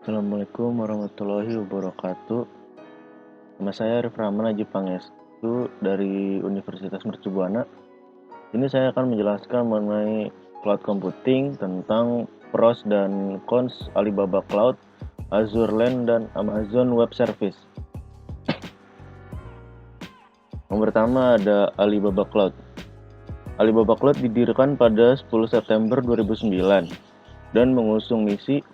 Assalamualaikum warahmatullahi wabarakatuh. Nama saya Arif Rahman Haji Pangestu dari Universitas Mercu Buana. Ini saya akan menjelaskan mengenai cloud computing, tentang pros dan cons Alibaba Cloud, Azure Land, dan Amazon Web Service. Yang pertama ada Alibaba Cloud. Alibaba Cloud didirikan pada 10 September 2009 dan mengusung misi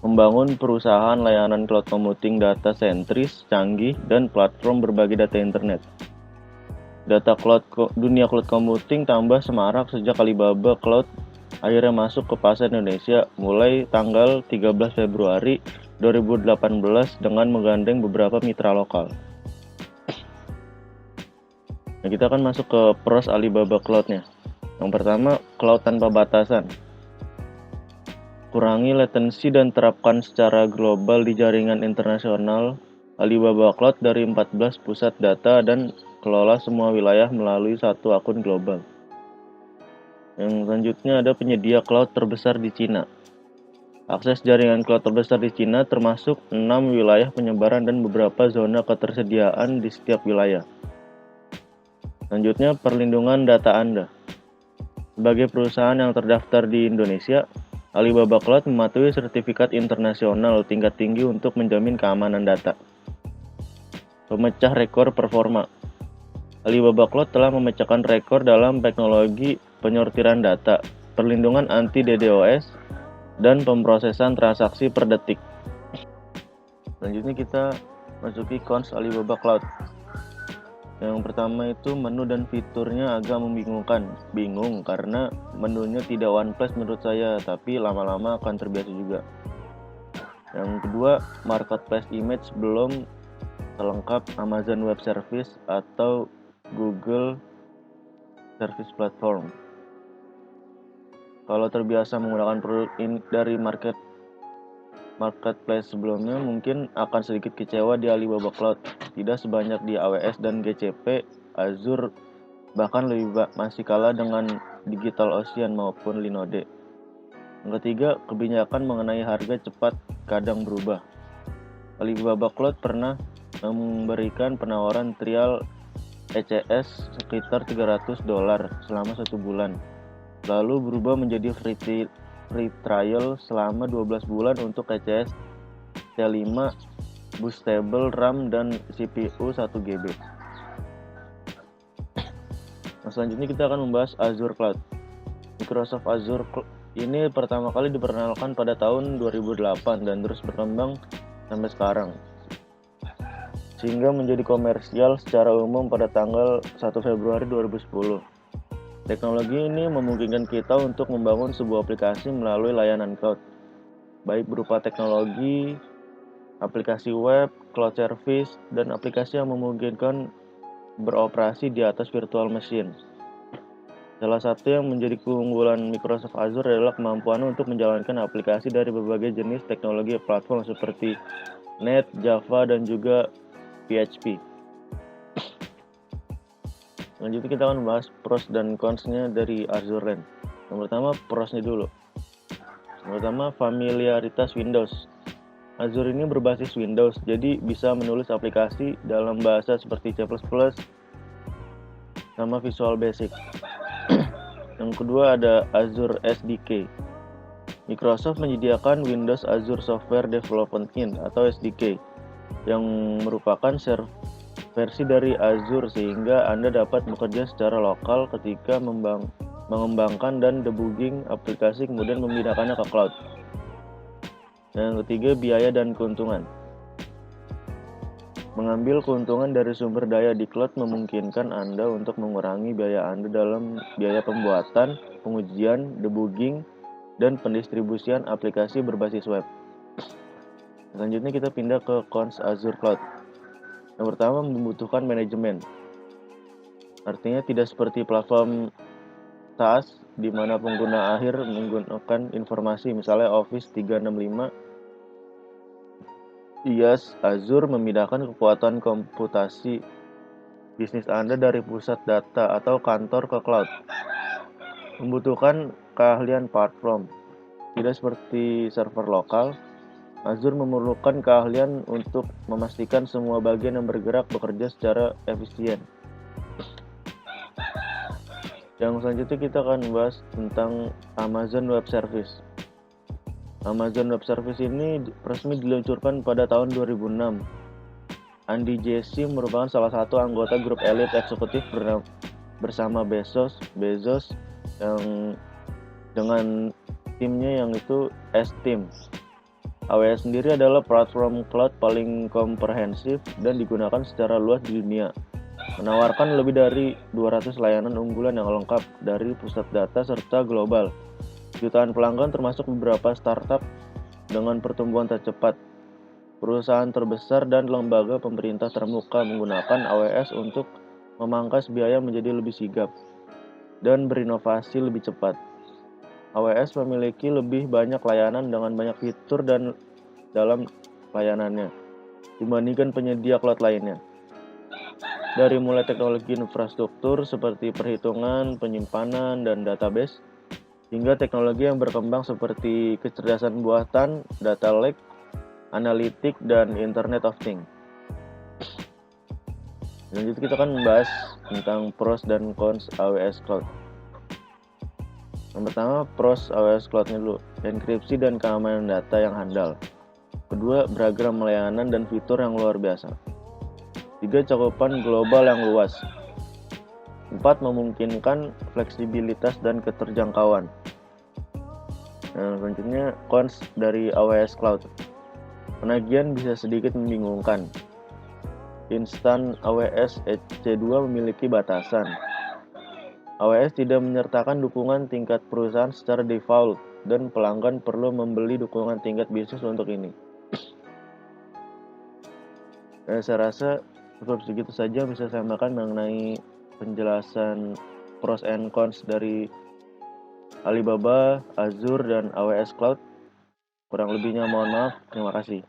membangun perusahaan layanan cloud computing data sentris, canggih, dan platform berbagi data internet. Dunia cloud computing tambah semarak sejak Alibaba Cloud akhirnya masuk ke pasar Indonesia mulai tanggal 13 Februari 2018 dengan menggandeng beberapa mitra lokal. Nah, kita akan masuk ke pros Alibaba Cloud-nya. Yang pertama, cloud tanpa batasan. Kurangi latensi dan terapkan secara global di jaringan internasional. Alibaba Cloud dari 14 pusat data dan kelola semua wilayah melalui satu akun global. Yang selanjutnya ada penyedia cloud terbesar di Cina. Akses jaringan cloud terbesar di Cina termasuk 6 wilayah penyebaran dan beberapa zona ketersediaan di setiap wilayah. Selanjutnya, perlindungan data Anda. Sebagai perusahaan yang terdaftar di Indonesia, Alibaba Cloud mematuhi sertifikat internasional tingkat tinggi untuk menjamin keamanan data. Pemecah rekor performa. Alibaba Cloud telah memecahkan rekor dalam teknologi penyortiran data, perlindungan anti-DDoS, dan pemrosesan transaksi per detik. Selanjutnya kita masuki cons Alibaba Cloud. Yang pertama itu menu dan fiturnya agak membingungkan. Bingung karena menunya tidak one place menurut saya, tapi lama-lama akan terbiasa juga. Yang kedua, marketplace image belum selengkap Amazon Web Service atau Google Service Platform. Kalau terbiasa menggunakan produk dari marketplace sebelumnya, mungkin akan sedikit kecewa di Alibaba Cloud. Tidak sebanyak di AWS dan GCP, Azure bahkan masih kalah dengan DigitalOcean maupun Linode. Yang ketiga, kebijakan mengenai harga cepat kadang berubah. Alibaba Cloud pernah memberikan penawaran trial ECS sekitar $300 selama 1 bulan, lalu berubah menjadi free trial selama 12 bulan untuk ECS T5 boostable RAM dan CPU 1GB. Nah, selanjutnya kita akan membahas Azure Cloud. Microsoft Azure ini pertama kali diperkenalkan pada tahun 2008 dan terus berkembang sampai sekarang, sehingga menjadi komersial secara umum pada tanggal 1 Februari 2010. Teknologi ini memungkinkan kita untuk membangun sebuah aplikasi melalui layanan cloud, baik berupa teknologi, aplikasi web, cloud service, dan aplikasi yang memungkinkan beroperasi di atas virtual machine. Salah satu yang menjadi keunggulan Microsoft Azure adalah kemampuan untuk menjalankan aplikasi dari berbagai jenis teknologi platform seperti .NET, Java, dan juga PHP. Selanjutnya kita akan membahas pros dan cons-nya dari Azure Land. Yang pertama, prosnya dulu. Yang pertama, familiaritas Windows. Azure ini berbasis Windows, jadi bisa menulis aplikasi dalam bahasa seperti C++ sama Visual Basic. Yang kedua ada Azure SDK. Microsoft menyediakan Windows Azure Software Development Kit atau SDK yang merupakan versi dari Azure, sehingga Anda dapat bekerja secara lokal ketika mengembangkan dan debugging aplikasi kemudian memindahkannya ke cloud. Yang ketiga, biaya dan keuntungan. Mengambil keuntungan dari sumber daya di cloud memungkinkan Anda untuk mengurangi biaya Anda dalam biaya pembuatan, pengujian, debugging, dan pendistribusian aplikasi berbasis web. Selanjutnya kita pindah ke cons Azure Cloud. Yang pertama, membutuhkan manajemen. Artinya tidak seperti platform SaaS di mana pengguna akhir menggunakan informasi, misalnya Office 365. IaaS Azure memindahkan kekuatan komputasi bisnis Anda dari pusat data atau kantor ke cloud. Membutuhkan keahlian platform, tidak seperti server lokal. Azure memerlukan keahlian untuk memastikan semua bagian yang bergerak bekerja secara efisien. Yang selanjutnya kita akan membahas tentang Amazon Web Service. Amazon Web Service ini resmi diluncurkan pada tahun 2006. Andy Jassy merupakan salah satu anggota grup elit eksekutif bersama Bezos yang dengan timnya yang itu S-Team. AWS sendiri adalah platform cloud paling komprehensif dan digunakan secara luas di dunia, menawarkan lebih dari 200 layanan unggulan yang lengkap dari pusat data serta global. Jutaan pelanggan termasuk beberapa startup dengan pertumbuhan tercepat. Perusahaan terbesar dan lembaga pemerintah terbuka menggunakan AWS untuk memangkas biaya menjadi lebih sigap dan berinovasi lebih cepat. AWS memiliki lebih banyak layanan dengan banyak fitur dan dalam layanannya dibandingkan penyedia cloud lainnya. Dari mulai teknologi infrastruktur seperti perhitungan, penyimpanan, dan database, hingga teknologi yang berkembang seperti kecerdasan buatan, data lake, analitik, dan Internet of Things. Selanjutnya kita akan membahas tentang pros dan cons AWS Cloud. Yang pertama, pros AWS Cloud-nya dulu, enkripsi dan keamanan data yang handal. Kedua, beragam layanan dan fitur yang luar biasa. Tiga, cakupan global yang luas. 4, memungkinkan fleksibilitas dan keterjangkauan. Nah, selanjutnya, cons dari AWS Cloud. Penagihan bisa sedikit membingungkan. Instan AWS EC2 memiliki batasan. AWS tidak menyertakan dukungan tingkat perusahaan secara default, dan pelanggan perlu membeli dukungan tingkat bisnis untuk ini. Saya rasa cukup segitu saja bisa saya sampaikan mengenai penjelasan pros and cons dari Alibaba, Azure, dan AWS Cloud. Kurang lebihnya mohon maaf. Terima kasih.